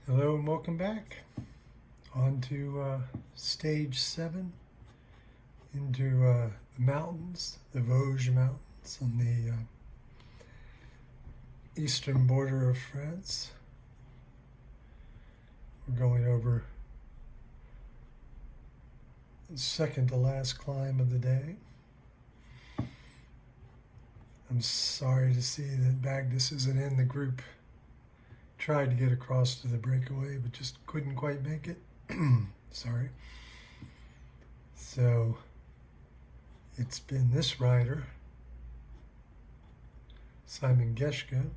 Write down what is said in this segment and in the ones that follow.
Hello and welcome back. On to stage 7, into the mountains, the Vosges Mountains on the eastern border of France. We're going over the second to last climb of the day. I'm sorry to see that Magnus isn't in the group. Tried to get across to the breakaway, but just couldn't quite make it. Sorry. So it's been this rider, Simon Geschke,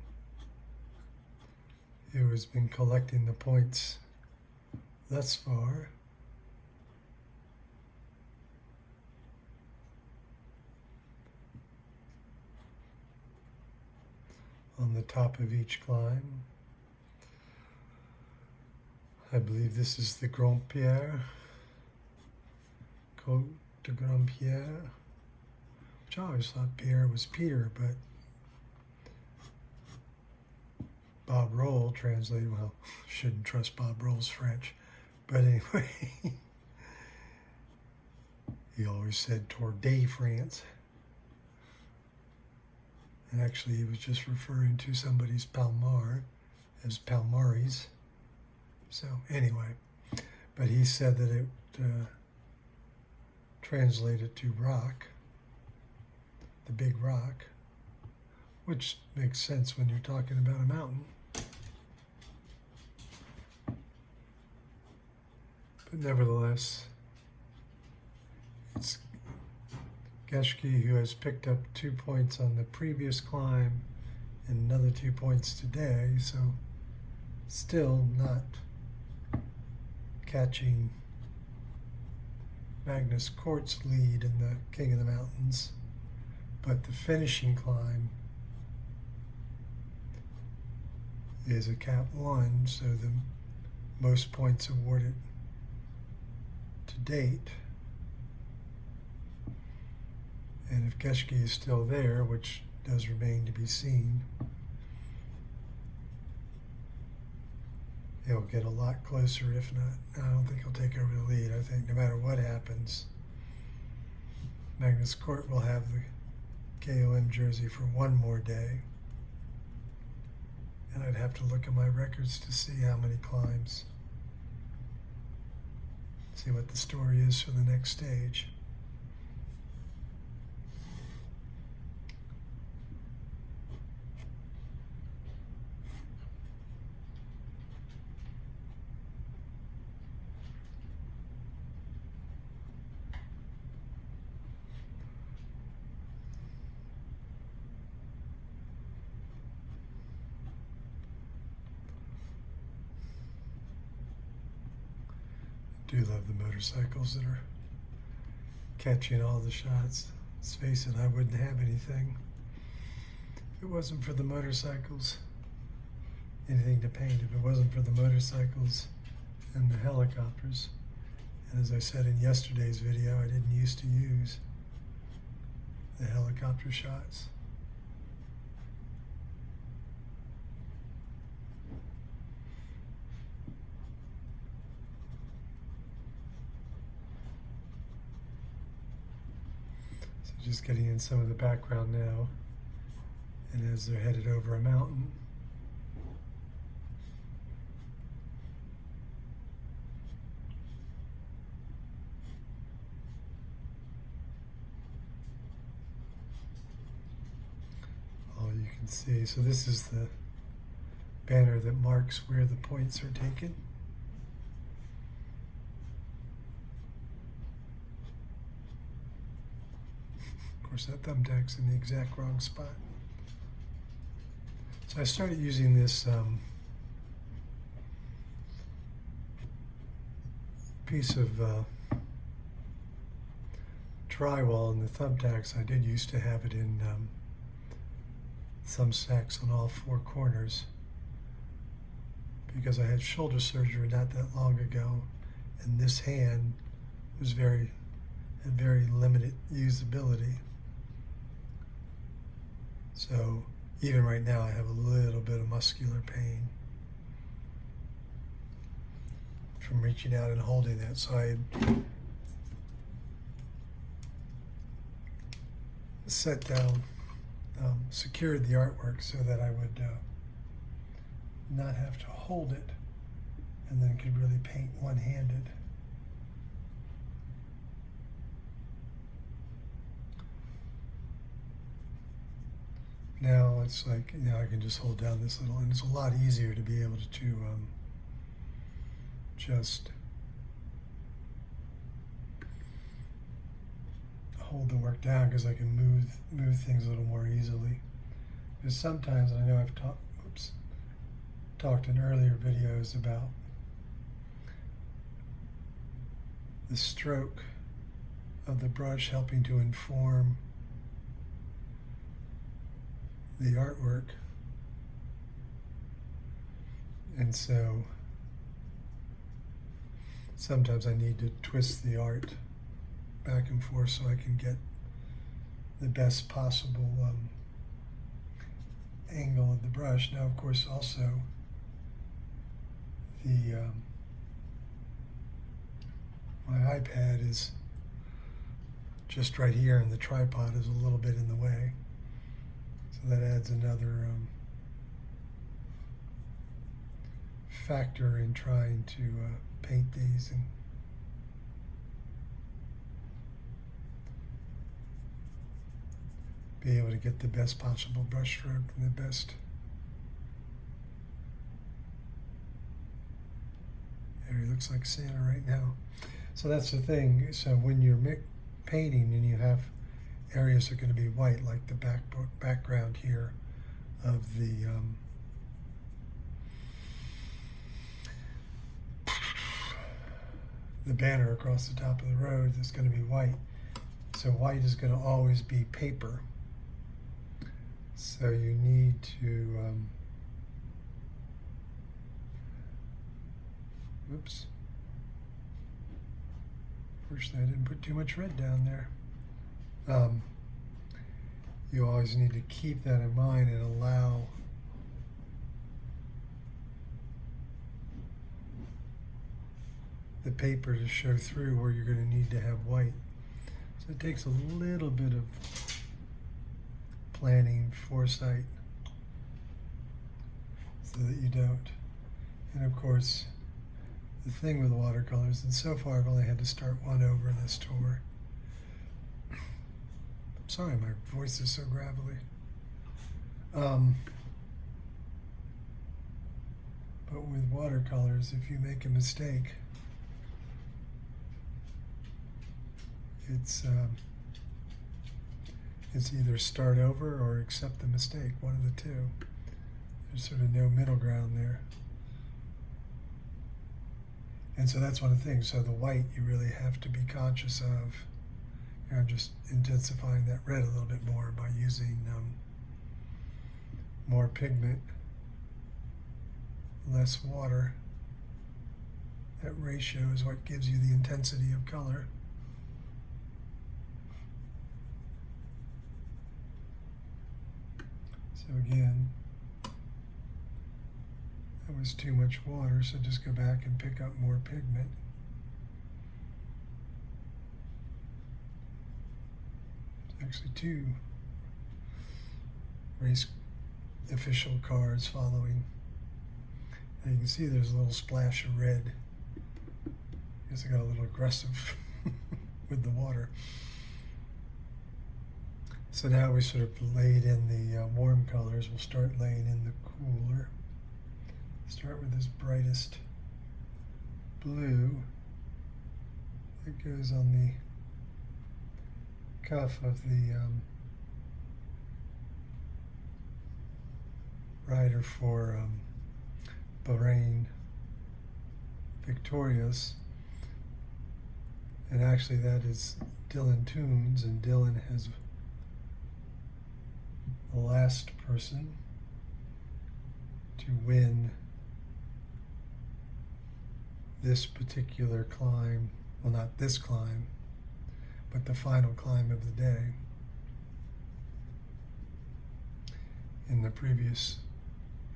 who has been collecting the points thus far. On the top of each climb. I believe this is the Grand Pierre, Côte de Grand Pierre, which I always thought Pierre was Peter, but Bob Roll translated, well, shouldn't trust Bob Roll's French, but anyway, he always said Tour de France. And actually he was just referring to somebody's Palmar as Palmares. So anyway, but he said that it translated to rock, the big rock, which makes sense when you're talking about a mountain. But nevertheless, it's Geschke who has picked up 2 points on the previous climb and another 2 points today, so still not catching Magnus Kort's lead in the King of the Mountains, but the finishing climb is a Cat 1, so the most points awarded to date. And if Geschke is still there, which does remain to be seen, he'll get a lot closer. If not, I don't think he'll take over the lead. I think no matter what happens, Magnus Kort will have the KOM jersey for one more day. And I'd have to look at my records to see how many climbs, see what the story is for the next stage. I do love the motorcycles that are catching all the shots. Let's face it, I wouldn't have anything if it wasn't for the motorcycles. Anything to paint if it wasn't for the motorcycles and the helicopters. And as I said in yesterday's video, I didn't used to use the helicopter shots. Just getting in some of the background now, and as they're headed over a mountain, all you can see, so this is the banner that marks where the points are taken. Of course, that thumbtack's in the exact wrong spot. So I started using this piece of drywall in the thumbtacks. I did used to have it in thumbtacks on all 4 corners because I had shoulder surgery not that long ago, and this hand was had very limited usability. So even right now I have a little bit of muscular pain. from reaching out and holding that. So I set down, secured the artwork so that I would not have to hold it, and then could really paint one-handed. Now it's like, I can just hold down this little, and it's a lot easier to be able to just hold the work down, because I can move things a little more easily. Because sometimes, and I know I've talked in earlier videos about the stroke of the brush helping to inform the artwork. And so sometimes I need to twist the art back and forth so I can get the best possible angle of the brush. Now, of course, also the my iPad is just right here, and the tripod is a little bit in the way, so that adds another factor in trying to paint these. And be able to get the best possible brush stroke and the best there. He looks like Santa right now. So that's the thing. So when you're painting and you have areas that are going to be white, like the background here of the banner across the top of the road, that's going to be white. So white is going to always be paper. So you need to, whoops. Fortunately, I didn't put too much red down there. You always need to keep that in mind and allow the paper to show through where you're going to need to have white. So it takes a little bit of planning, foresight, so that you don't. And of course, the thing with watercolors, and so far I've only had to start one over this tour. I'm sorry, my voice is so gravelly. But with watercolors, if you make a mistake, it's either start over or accept the mistake, one of the two. There's sort of no middle ground there. And so that's one of the things. So the white, you really have to be conscious of, just intensifying that red a little bit more by using more pigment, less water. That ratio is what gives you the intensity of color. So again, that was too much water, so just go back and pick up more pigment. There's actually two race official cars following. And you can see there's a little splash of red. I guess I got a little aggressive with the water. So now we sort of laid in the warm colors. We'll start laying in the cooler. Start with this brightest blue that goes on the cuff of the rider for Bahrain Victorious. And actually that is Dylan Toons, and Dylan has the last person to win this particular climb, well, not this climb, but the final climb of the day. In the previous,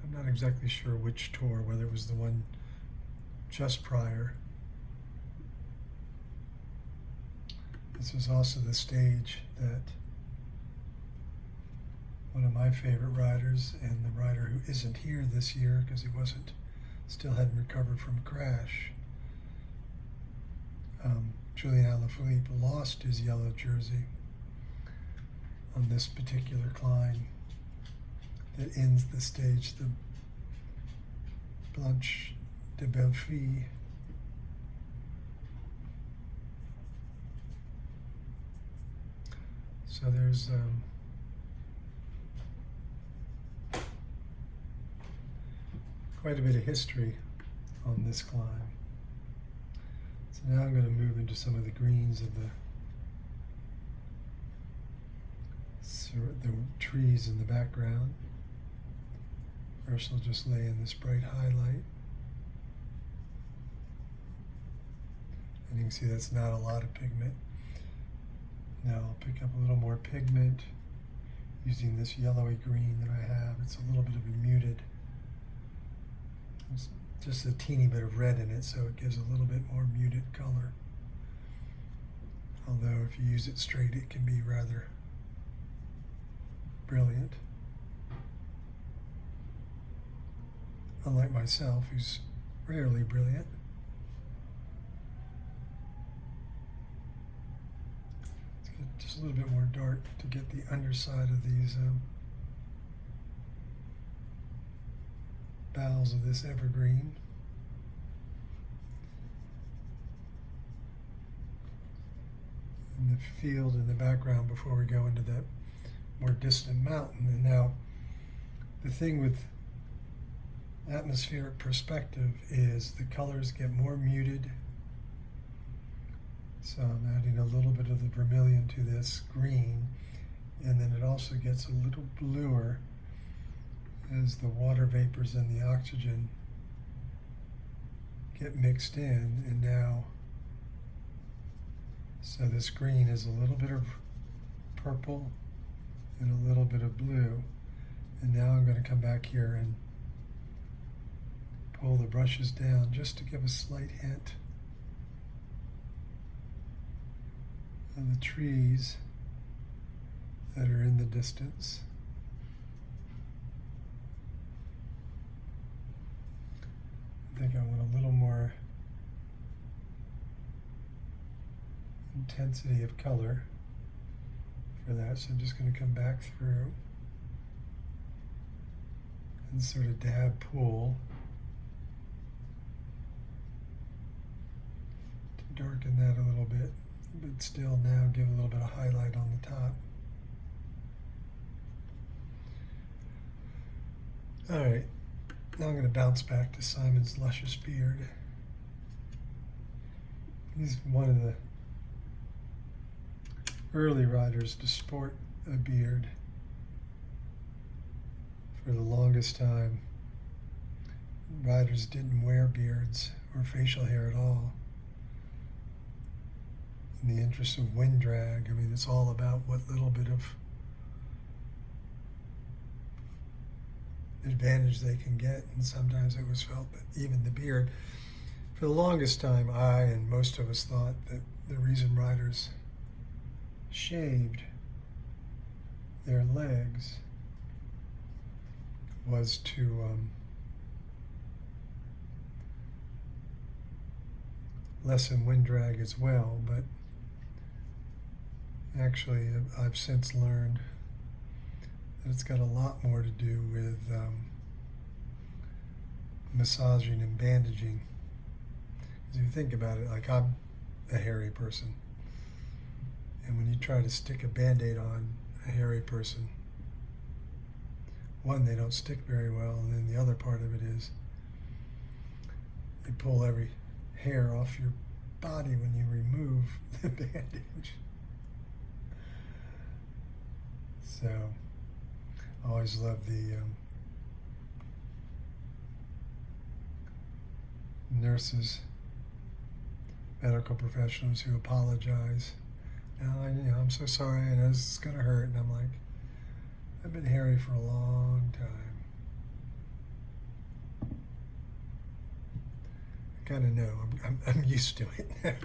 I'm not exactly sure which tour, whether it was the one just prior. This is also the stage that one of my favorite writers, and the writer who isn't here this year because he still hadn't recovered from a crash, Julian Alaphilippe, lost his yellow jersey on this particular climb that ends the stage, the Blanche de Belleville. So there's quite a bit of history on this climb. So now I'm going to move into some of the greens of the trees in the background. First I'll just lay in this bright highlight. And you can see that's not a lot of pigment. Now I'll pick up a little more pigment using this yellowy green that I have. It's a little bit of a muted, it's just a teeny bit of red in it, so it gives a little bit more muted color. Although if you use it straight, it can be rather brilliant. Unlike myself, who's rarely brilliant. Let's get just a little bit more dark to get the underside of these boughs of this evergreen. And the field in the background before we go into that more distant mountain. And now the thing with atmospheric perspective is the colors get more muted. So I'm adding a little bit of the vermilion to this green, and then it also gets a little bluer as the water vapors and the oxygen get mixed in. And now, so this green is a little bit of purple and a little bit of blue. And now I'm going to come back here and pull the brushes down just to give a slight hint of the trees that are in the distance. I think I want a little more intensity of color for that, so I'm just going to come back through and sort of dab pull to darken that a little bit, but still now give a little bit of highlight on the top. All right, now I'm going to bounce back to Simon's luscious beard. He's one of the early writers to sport a beard. For the longest time, writers didn't wear beards or facial hair at all. In the interest of wind drag, I mean, it's all about what little bit of advantage they can get, and sometimes it was felt that even the beard, for the longest time, I and most of us thought that the reason writers shaved their legs was to lessen wind drag as well, but actually I've since learned that it's got a lot more to do with massaging and bandaging. If you think about it, like, I'm a hairy person, and when you try to stick a Band-Aid on a hairy person, one, they don't stick very well, and then the other part of it is they pull every hair off your body when you remove the bandage. So I always love the nurses, medical professionals who apologize. Now, I'm so sorry, I know this is going to hurt. And I'm like, I've been hairy for a long time. kind of know. I'm used to it now.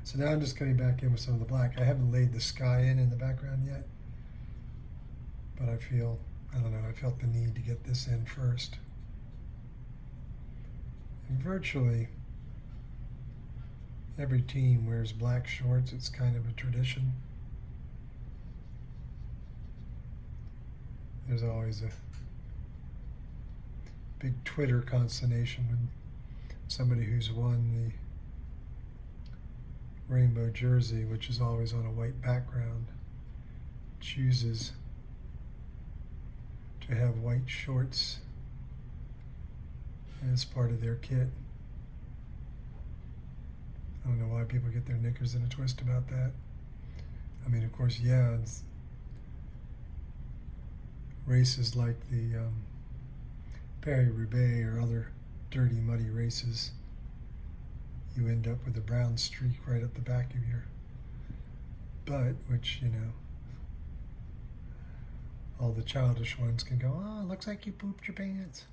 So now I'm just coming back in with some of the black. I haven't laid the sky in the background yet, but I don't know, I felt the need to get this in first. And virtually every team wears black shorts. It's kind of a tradition. There's always a big Twitter consternation when somebody who's won the rainbow jersey, which is always on a white background, chooses to have white shorts as part of their kit. I don't know why people get their knickers in a twist about that. I mean, of course, yeah, it's races like the Paris-Roubaix or other dirty, muddy races, you end up with a brown streak right at the back of your butt, which, you know, all the childish ones can go, oh, it looks like you pooped your pants.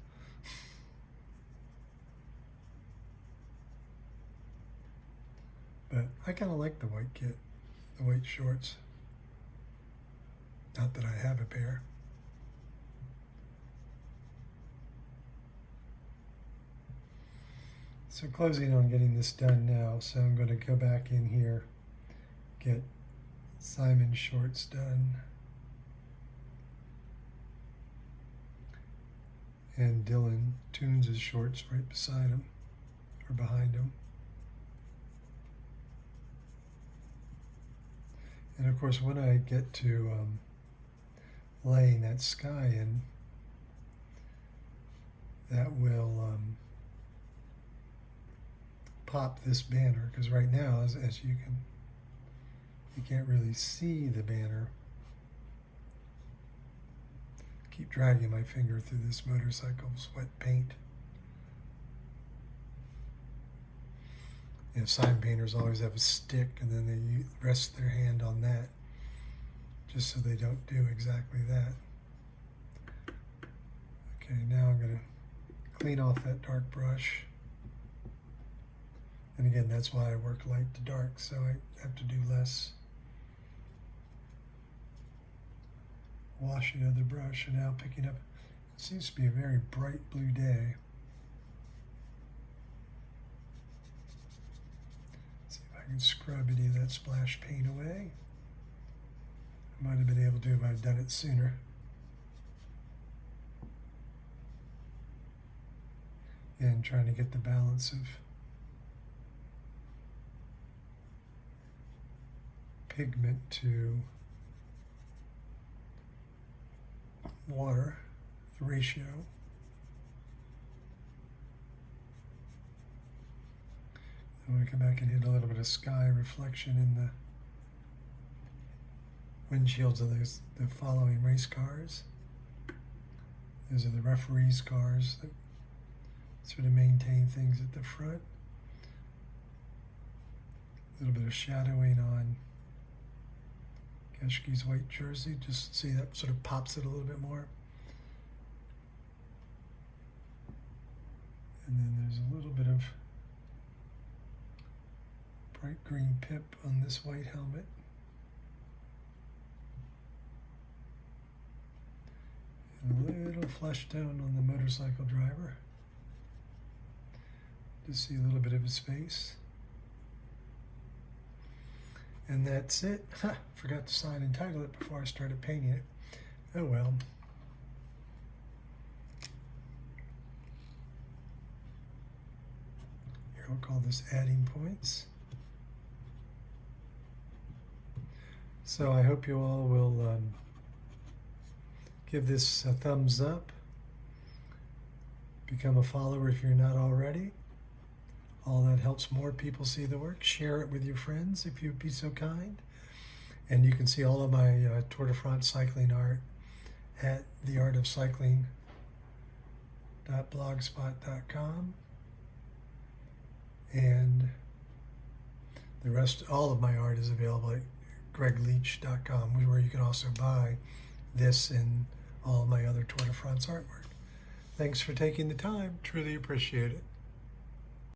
But I kind of like the white kit, the white shorts. Not that I have a pair. So closing on getting this done now, so I'm going to go back in here, get Simon's shorts done, and Dylan Toons' shorts right beside him, or behind him. And of course, when I get to laying that sky in, that will pop this banner, because right now, as you can't really see the banner. Keep dragging my finger through this motorcycle's wet paint. You know, sign painters always have a stick, and then they rest their hand on that, just so they don't do exactly that. Okay, now I'm going to clean off that dark brush. And again, that's why I work light to dark, so I have to do less washing of the brush. And now picking up, it seems to be a very bright blue day. Let's see if I can scrub any of that splash paint away. I might have been able to if I'd done it sooner. And trying to get the balance of pigment to water, the ratio. I'm going to come back and hit a little bit of sky reflection in the windshields of the following race cars. Those are the referees' cars that sort of maintain things at the front. A little bit of shadowing on Geschke's white jersey, just see that sort of pops it a little bit more. And then there's a little bit of bright green pip on this white helmet. And a little flesh tone on the motorcycle driver. Just see a little bit of his face. And that's it. Forgot to sign and title it before I started painting it. Oh well. Here, I'll call this adding points. So I hope you all will give this a thumbs up. Become a follower if you're not already. All that helps more people see the work. Share it with your friends if you'd be so kind. And you can see all of my Tour de France cycling art at theartofcycling.blogspot.com. And the rest, all of my art is available at gregleach.com, where you can also buy this and all of my other Tour de France artwork. Thanks for taking the time. Truly appreciate it.